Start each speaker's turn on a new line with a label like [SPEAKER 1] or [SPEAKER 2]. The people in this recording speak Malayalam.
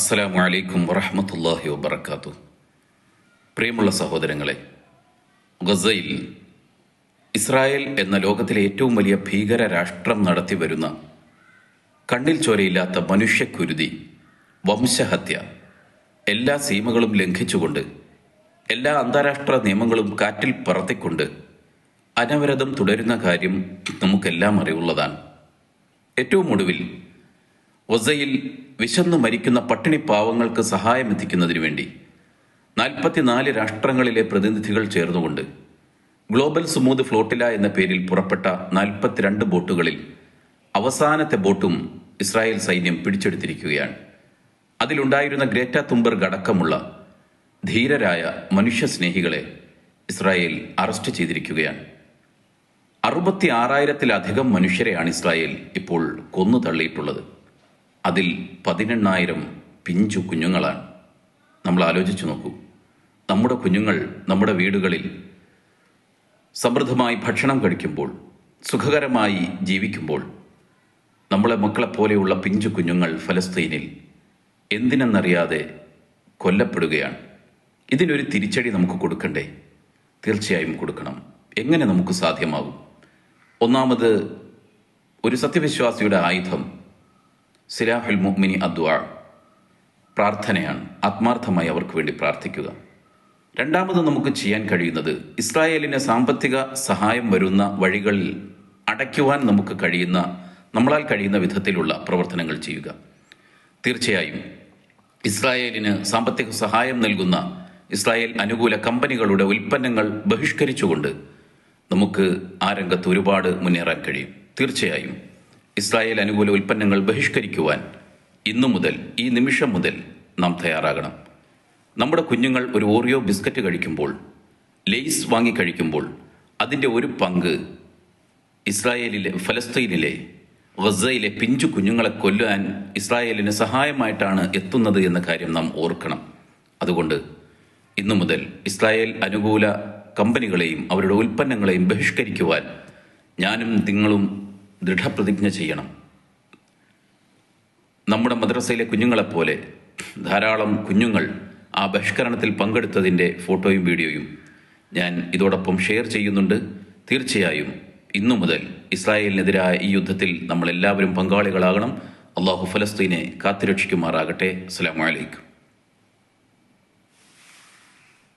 [SPEAKER 1] അസ്സലാമു അലൈക്കും വറഹ്മത്തുള്ളാഹി വബറകാതുഹു. പ്രിയമുള്ള സഹോദരങ്ങളെ, ഗസയിൽ ഇസ്രായേൽ എന്ന ലോകത്തിലെ ഏറ്റവും വലിയ ഭീകര രാഷ്ട്രം നടത്തി വരുന്ന കണ്ണിൽ ചോരയില്ലാത്ത മനുഷ്യക്കുരുതി, വംശഹത്യ, എല്ലാ സീമകളും ലംഘിച്ചുകൊണ്ട്, എല്ലാ അന്താരാഷ്ട്ര നിയമങ്ങളും കാറ്റിൽ പറത്തിക്കൊണ്ട് അനവരതം തുടരുന്ന കാര്യം നമുക്കെല്ലാം അറിവുള്ളതാണ്. ഏറ്റവും ഒടുവിൽ ഗസയിൽ വിശന്നു മരിക്കുന്ന പട്ടിണി പാവങ്ങൾക്ക് സഹായമെത്തിക്കുന്നതിനു വേണ്ടി 44 രാഷ്ട്രങ്ങളിലെ പ്രതിനിധികൾ ചേർന്നുകൊണ്ട് ഗ്ലോബൽ സുമൂദ് ഫ്ലോട്ടില എന്ന പേരിൽ പുറപ്പെട്ട 42 ബോട്ടുകളിൽ അവസാനത്തെ ബോട്ടും ഇസ്രായേൽ സൈന്യം പിടിച്ചെടുത്തിരിക്കുകയാണ്. അതിലുണ്ടായിരുന്ന ഗ്രേറ്റ തുംബർഗ് അടക്കമുള്ള ധീരരായ മനുഷ്യസ്നേഹികളെ ഇസ്രായേൽ അറസ്റ്റ് ചെയ്തിരിക്കുകയാണ്. 66,000-ത്തിലധികം മനുഷ്യരെയാണ് ഇസ്രായേൽ ഇപ്പോൾ കൊന്നു തള്ളിയിട്ടുള്ളത്. അതിൽ 18,000 പിഞ്ചു കുഞ്ഞുങ്ങളാണ്. നമ്മൾ ആലോചിച്ചു നോക്കൂ, നമ്മുടെ കുഞ്ഞുങ്ങൾ നമ്മുടെ വീടുകളിൽ സമൃദ്ധമായി ഭക്ഷണം കഴിക്കുമ്പോൾ, സുഖകരമായി ജീവിക്കുമ്പോൾ, നമ്മളെ മക്കളെപ്പോലെയുള്ള പിഞ്ചു കുഞ്ഞുങ്ങൾ ഫലസ്തീനിൽ എന്തിനെന്നറിയാതെ കൊല്ലപ്പെടുകയാണ്. ഇതിനൊരു തിരിച്ചടി നമുക്ക് കൊടുക്കണ്ടേ? തീർച്ചയായും കൊടുക്കണം. എങ്ങനെ നമുക്ക് സാധ്യമാകും? ഒന്നാമത്, ഒരു സത്യവിശ്വാസിയുടെ ആയുധം സിലാഹുൽ മുഅ്മിനി അദ്ദുആ, പ്രാർത്ഥനയാണ്. ആത്മാർത്ഥമായി അവർക്ക് വേണ്ടി പ്രാർത്ഥിക്കുക. രണ്ടാമത് നമുക്ക് ചെയ്യാൻ കഴിയുന്നത്, ഇസ്രായേലിന് സാമ്പത്തിക സഹായം വരുന്ന വഴികളിൽ അടയ്ക്കുവാൻ നമുക്ക് കഴിയുന്ന, നമ്മളാൽ കഴിയുന്ന വിധത്തിലുള്ള പ്രവർത്തനങ്ങൾ ചെയ്യുക. തീർച്ചയായും ഇസ്രായേലിന് സാമ്പത്തിക സഹായം നൽകുന്ന ഇസ്രായേൽ അനുകൂല കമ്പനികളുടെ ഉൽപ്പന്നങ്ങൾ ബഹിഷ്കരിച്ചുകൊണ്ട് നമുക്ക് ആ രംഗത്ത് ഒരുപാട് മുന്നേറാൻ കഴിയും. തീർച്ചയായും ഇസ്രായേൽ അനുകൂല ഉൽപ്പന്നങ്ങൾ ബഹിഷ്കരിക്കുവാൻ ഇന്നു മുതൽ, ഈ നിമിഷം മുതൽ നാം തയ്യാറാകണം. നമ്മുടെ കുഞ്ഞുങ്ങൾ ഒരു ഓറിയോ ബിസ്ക്കറ്റ് കഴിക്കുമ്പോൾ, ലെയ്സ് വാങ്ങി കഴിക്കുമ്പോൾ, അതിൻ്റെ ഒരു പങ്ക് ഇസ്രായേലിലെ, ഫലസ്തീനിലെ, ഗസയിലെ പിഞ്ചു കുഞ്ഞുങ്ങളെ കൊല്ലാൻ ഇസ്രായേലിന് സഹായമായിട്ടാണ് എത്തുന്നത് എന്ന കാര്യം നാം ഓർക്കണം. അതുകൊണ്ട് ഇന്നു മുതൽ ഇസ്രായേൽ അനുകൂല കമ്പനികളെയും അവരുടെ ഉൽപ്പന്നങ്ങളെയും ബഹിഷ്കരിക്കുവാൻ ഞാനും നിങ്ങളും ദൃഢപ്രതിജ്ഞ ചെയ്യണം. നമ്മുടെ മദ്രസയിലെ കുഞ്ഞുങ്ങളെപ്പോലെ ധാരാളം കുഞ്ഞുങ്ങൾ ആ ബഹിഷ്കരണത്തിൽ പങ്കെടുത്തതിൻ്റെ ഫോട്ടോയും വീഡിയോയും ഞാൻ ഇതോടൊപ്പം ഷെയർ ചെയ്യുന്നുണ്ട്. തീർച്ചയായും ഇന്നു മുതൽ ഇസ്രായേലിനെതിരായ ഈ യുദ്ധത്തിൽ നമ്മളെല്ലാവരും പങ്കാളികളാകണം. അള്ളാഹു ഫലസ്തീനെ കാത്തുരക്ഷിക്കുമാറാകട്ടെ. അസ്സലാമു അലൈക്കും.